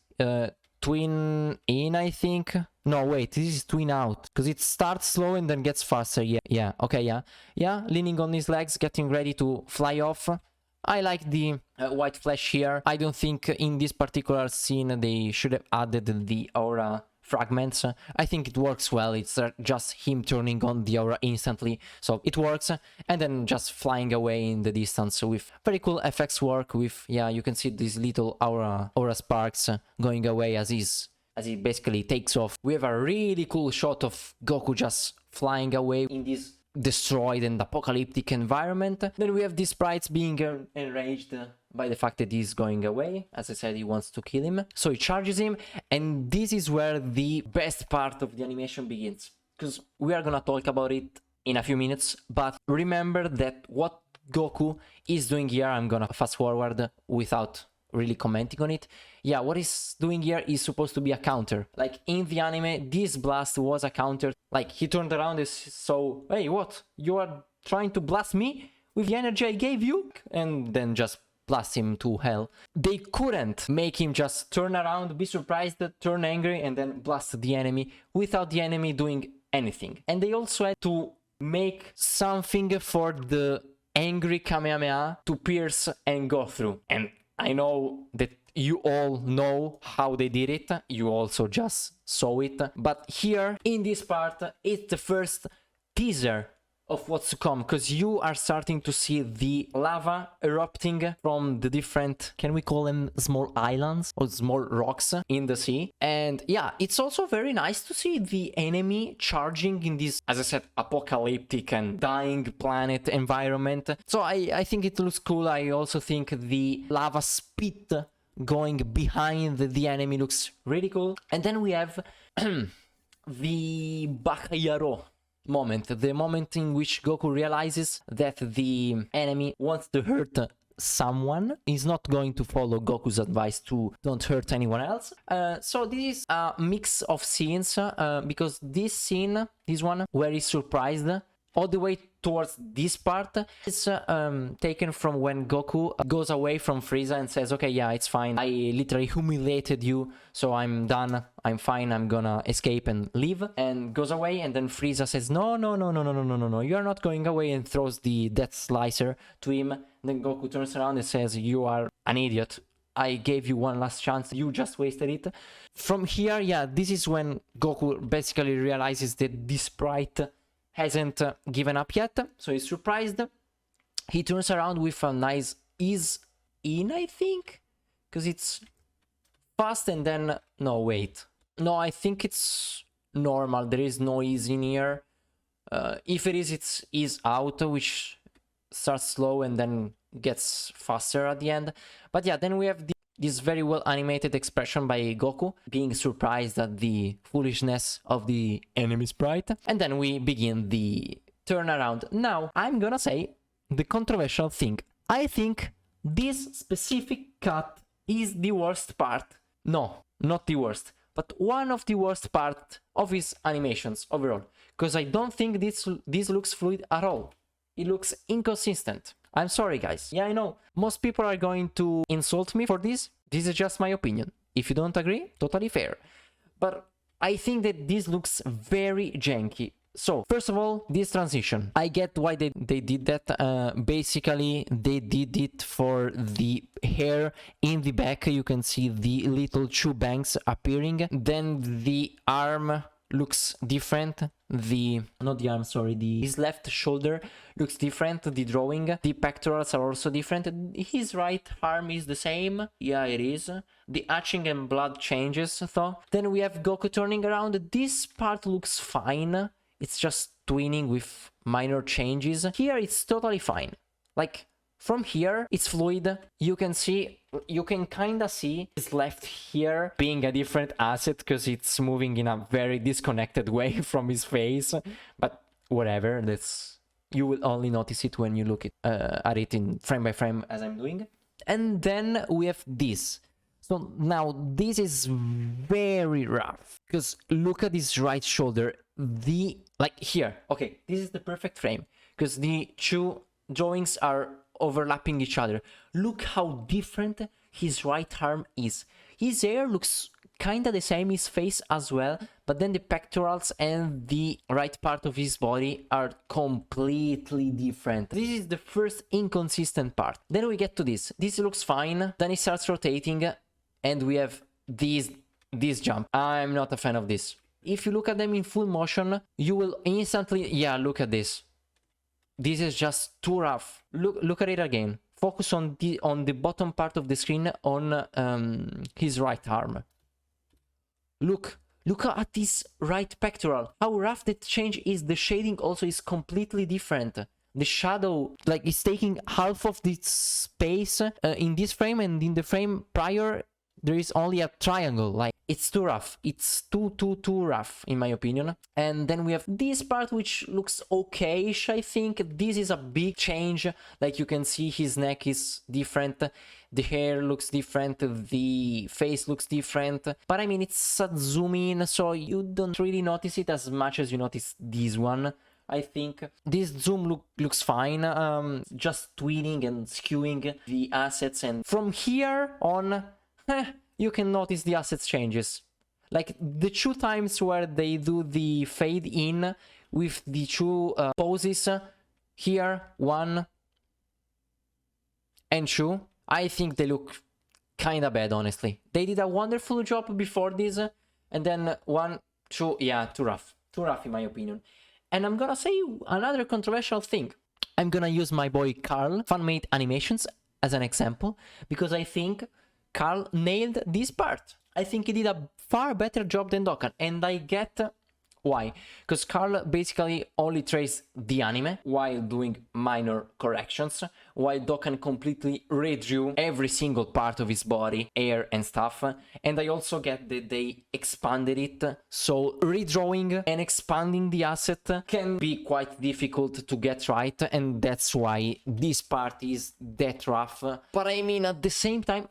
twin in, I think. No, wait, this is twin out, because it starts slow and then gets faster. Yeah, okay, yeah, leaning on his legs, getting ready to fly off. I like the white flash here. I don't think in this particular scene they should have added the aura fragments. I think it works well. It's just him turning on the aura instantly, so it works, and then just flying away in the distance with very cool effects work with, yeah, you can see these little aura sparks going away as he basically takes off. We have a really cool shot of Goku just flying away in this destroyed and apocalyptic environment. Then we have these sprites being enraged by the fact that he's going away. As I said, he wants to kill him, so he charges him, and this is where the best part of the animation begins, because we are gonna talk about it in a few minutes. But remember that what Goku is doing here, I'm gonna fast forward without really commenting on it. Yeah, what he's doing here is supposed to be a counter. Like in the anime, this blast was a counter. Like he turned around and so, hey, what? You are trying to blast me with the energy I gave you? And then just blast him to hell. They couldn't make him just turn around, be surprised, turn angry, and then blast the enemy without the enemy doing anything. And they also had to make something for the angry Kamehameha to pierce and go through. And I know that you all know how they did it, you also just saw it, but here in this part it's the first teaser of what's to come, because you are starting to see the lava erupting from the different, can we call them small islands or small rocks in the sea. And yeah, it's also very nice to see the enemy charging in this, as I said, apocalyptic and dying planet environment. So I think it looks cool. I also think the lava spit going behind the enemy looks really cool. And then we have the Bakayaro moment, the moment in which Goku realizes that the enemy wants to hurt someone. He's not going to follow Goku's advice to don't hurt anyone else. So this is a mix of scenes, because this scene, this one where he's surprised, all the way towards this part is taken from when Goku goes away from Frieza and says, okay, yeah, it's fine, I literally humiliated you, so I'm done, I'm fine, I'm gonna escape and leave, and goes away. And then Frieza says, no, you're not going away, and throws the death slicer to him. And then Goku turns around and says, you are an idiot, I gave you one last chance, you just wasted it. From here, yeah, this is when Goku basically realizes that this sprite hasn't given up yet, so he's surprised. He turns around with a nice ease in, I think, because it's fast, and then no, wait, no, I think it's normal, there is no ease in here. If it is, it's ease out, which starts slow and then gets faster at the end. But yeah, then we have this very well animated expression by Goku, being surprised at the foolishness of the enemy sprite. And then we begin the turnaround. Now, I'm gonna say the controversial thing. I think this specific cut is the worst part. No, not the worst, but one of the worst part of his animations overall. Because I don't think this looks fluid at all. It looks inconsistent. I'm sorry, guys. Yeah, I know. Most people are going to insult me for this. This is just my opinion. If you don't agree, totally fair. But I think that this looks very janky. So, first of all, this transition. I get why they did that. Basically, they did it for the hair in the back. You can see the little two bangs appearing. Then the arm looks different. His left shoulder looks different, the drawing. The pectorals are also different. His right arm is the same. Yeah, it is. The etching and blood changes, though. Then we have Goku turning around. This part looks fine. It's just twinning with minor changes. Here, it's totally fine. Like, from here, it's fluid. You can kinda see his left here being a different asset because it's moving in a very disconnected way from his face. But whatever, you will only notice it when you look at it in frame by frame as I'm doing. And then we have this. So now this is very rough because look at his right shoulder. Like here, okay, this is the perfect frame because the two drawings are overlapping each other. Look how different his right arm is. His hair looks kinda the same, his face as well, but then the pectorals and the right part of his body are completely different. This is the first inconsistent part. Then we get to this. This looks fine. Then it starts rotating and we have this jump. I'm not a fan of this. If you look at them in full motion, you will instantly, yeah, look at this. This is just too rough. Look at it again. Focus on the bottom part of the screen on his right arm. Look at this right pectoral. How rough that change is. The shading also is completely different. The shadow, like, it's taking half of the space in this frame, and in the frame prior, there is only a triangle. Like, it's too rough. It's too rough, in my opinion. And then we have this part, which looks okay-ish, I think. This is a big change. Like, you can see his neck is different. The hair looks different. The face looks different. But I mean, it's a zoom in, so you don't really notice it as much as you notice this one. I think this zoom looks fine, just tweening and skewing the assets, and from here on, you can notice the assets changes. Like the 2 times where they do the fade in with the 2 poses, here, 1 and 2, I think they look kinda bad, honestly. They did a wonderful job before this, and then 1, 2, yeah, too rough in my opinion. And I'm gonna say another controversial thing. I'm gonna use my boy Carl, Fan-Made Animations, as an example, because I think Carl nailed this part. I think he did a far better job than Dokkan, and I get why. Because Carl basically only traced the anime while doing minor corrections, while Dokkan completely redrew every single part of his body, hair and stuff. And I also get that they expanded it, so redrawing and expanding the asset can be quite difficult to get right, and that's why this part is that rough. But I mean, at the same time,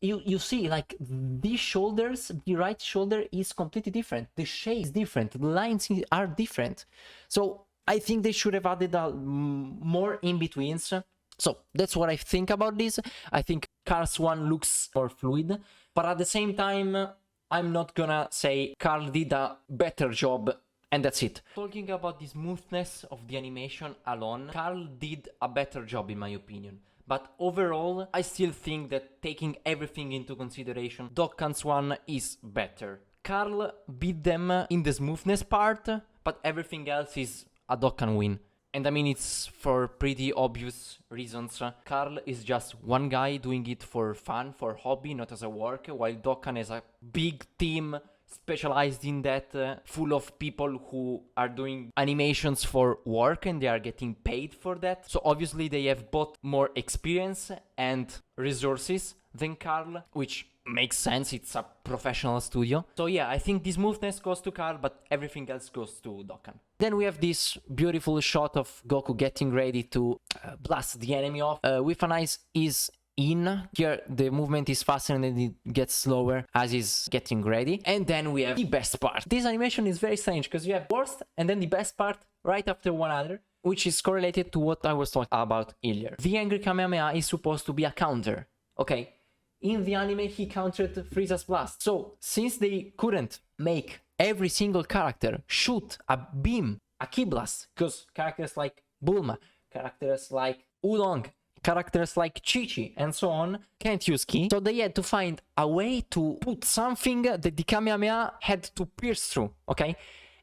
you see, like, these shoulders, the right shoulder is completely different, the shape is different, the lines are different, so I think they should have added more in-betweens. So that's what I think about this. I think Carl's one looks more fluid, but at the same time, I'm not gonna say Carl did a better job and that's it. Talking about the smoothness of the animation alone, Carl did a better job in my opinion. But overall, I still think that taking everything into consideration, Dokkan's one is better. Carl beat them in the smoothness part, but everything else is a Dokkan win. And I mean, it's for pretty obvious reasons. Carl is just one guy doing it for fun, for hobby, not as a work, while Dokkan is a big team specialized in that, full of people who are doing animations for work and they are getting paid for that. So obviously they have both more experience and resources than Carl, which makes sense, it's a professional studio. So yeah, I think this smoothness goes to Carl, but everything else goes to Dokkan. Then we have this beautiful shot of Goku getting ready to blast the enemy off. With an eyes is in. Here the movement is faster and then it gets slower as he's getting ready. And then we have the best part. This animation is very strange because you have worst and then the best part right after one another, which is correlated to what I was talking about earlier. The angry Kamehameha is supposed to be a counter, okay? In the anime he countered Frieza's blast. So since they couldn't make every single character shoot a beam, a ki blast, because characters like Bulma, characters like Oolong, characters like Chi-Chi and so on can't use ki, so they had to find a way to put something that the Kamehameha had to pierce through, okay?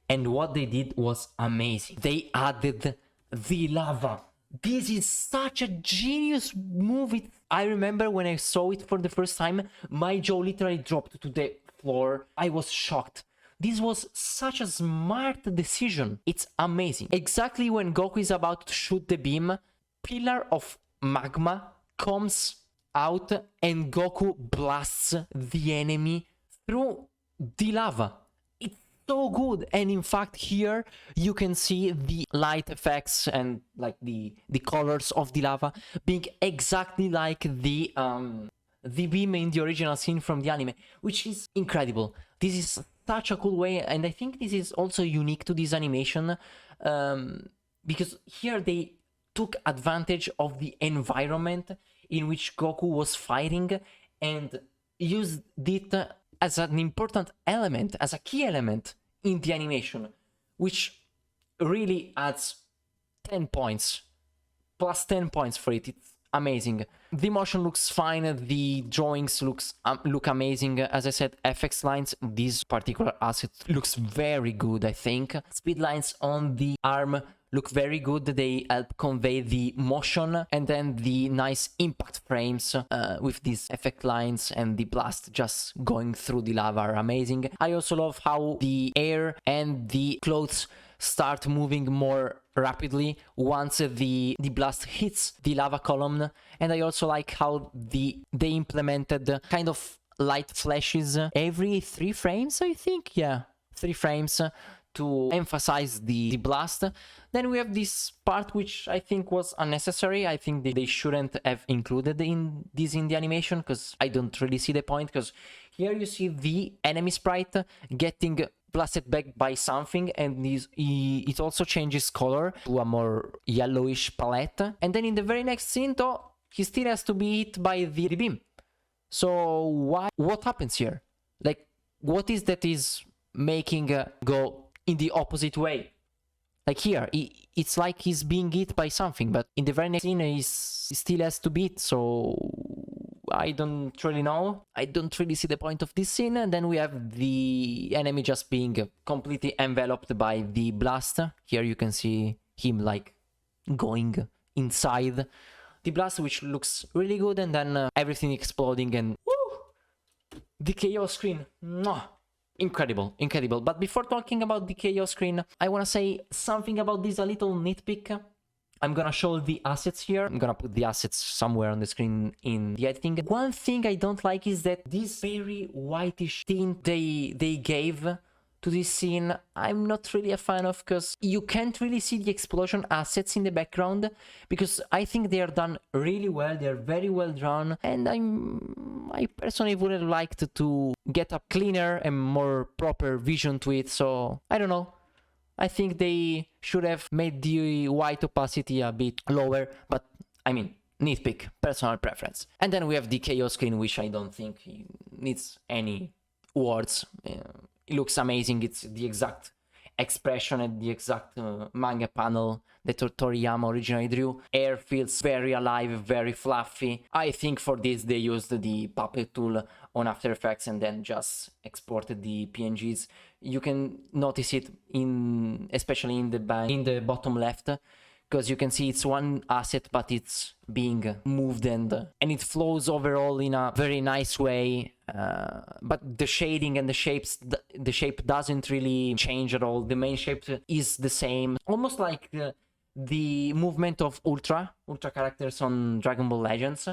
And what they did was amazing. They added the lava. This is such a genius move. I remember when I saw it for the first time, my jaw literally dropped to the floor. I was shocked. This was such a smart decision. It's amazing. Exactly when Goku is about to shoot the beam, pillar of magma comes out and Goku blasts the enemy through the lava. It's so good. And in fact here you can see the light effects and like the colors of the lava being exactly like the beam in the original scene from the anime, which is incredible. This is such a cool way, and I think this is also unique to this animation, because here they took advantage of the environment in which Goku was fighting and used it as an important element, as a key element in the animation, which really adds 10 points, plus 10 points for it. It's amazing. The motion looks fine, the drawings look amazing. As I said, FX lines, this particular asset looks very good, I think. Speed lines on the arm look very good. They help convey the motion, and then the nice impact frames with these effect lines and the blast just going through the lava are amazing. I also love how the air and the clothes start moving more rapidly once the blast hits the lava column. And I also like how they implemented kind of light flashes every 3 frames, I think. Yeah, 3 frames to emphasize the blast. Then we have this part which I think was unnecessary. I think they shouldn't have included in the animation, because I don't really see the point, because here you see the enemy sprite getting blasted back by something, and it also changes color to a more yellowish palette. And then in the very next scene though, he still has to be hit by the beam. So what happens here? Like, what is that is making go in the opposite way? Like here, it's like he's being hit by something, but in the very next scene he still has to beat, so I don't really know. I don't really see the point of this scene. And then we have the enemy just being completely enveloped by the blast. Here you can see him like going inside the blast, which looks really good, and then everything exploding, and woo! The KO screen. Mwah! Incredible, incredible. But before talking about the KO screen, I want to say something about this, a little nitpick. I'm gonna show the assets here. I'm gonna put the assets somewhere on the screen in the editing. One thing I don't like is that this very whitish tint they gave to this scene, I'm not really a fan of, because you can't really see the explosion assets in the background, because I think they are done really well. They're very well drawn, and I personally would have liked to get a cleaner and more proper vision to it. So I don't know. I think they should have made the white opacity a bit lower, but I mean, nitpick, personal preference. And then we have the KO screen, which I don't think needs any words. It looks amazing. It's the exact expression and the exact manga panel that Toriyama originally drew. Air feels very alive, very fluffy. I think for this they used the puppet tool on After Effects and then just exported the PNGs. You can notice it especially in the bottom left, because you can see it's one asset, but it's being moved and it flows overall in a very nice way. But the shading and the shape doesn't really change at all. The main shape is the same, almost like the movement of Ultra characters on Dragon Ball Legends.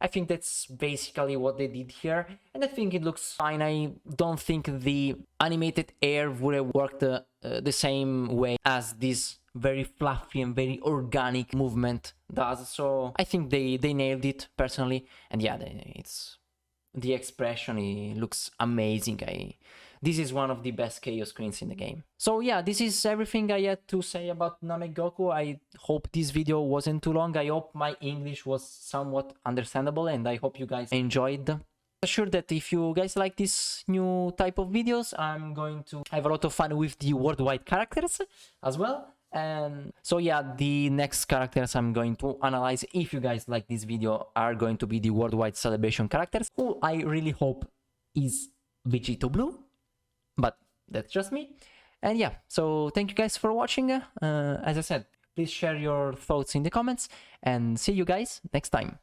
I think that's basically what they did here, and I think it looks fine. I don't think the animated air would have worked the same way as this very fluffy and very organic movement does. So I think they nailed it personally, and yeah, it's the expression. It looks amazing. This is one of the best KO screens in the game. So yeah, this is everything I had to say about Namek Goku. I hope this video wasn't too long. I hope my English was somewhat understandable, and I hope you guys enjoyed. I'm sure that if you guys like this new type of videos, I'm going to have a lot of fun with the worldwide characters as well. And so yeah, the next characters I'm going to analyze, if you guys like this video, are going to be the worldwide celebration characters, who I really hope is Vegito Blue. But that's just me. And yeah, so thank you guys for watching. As I said, please share your thoughts in the comments, and see you guys next time.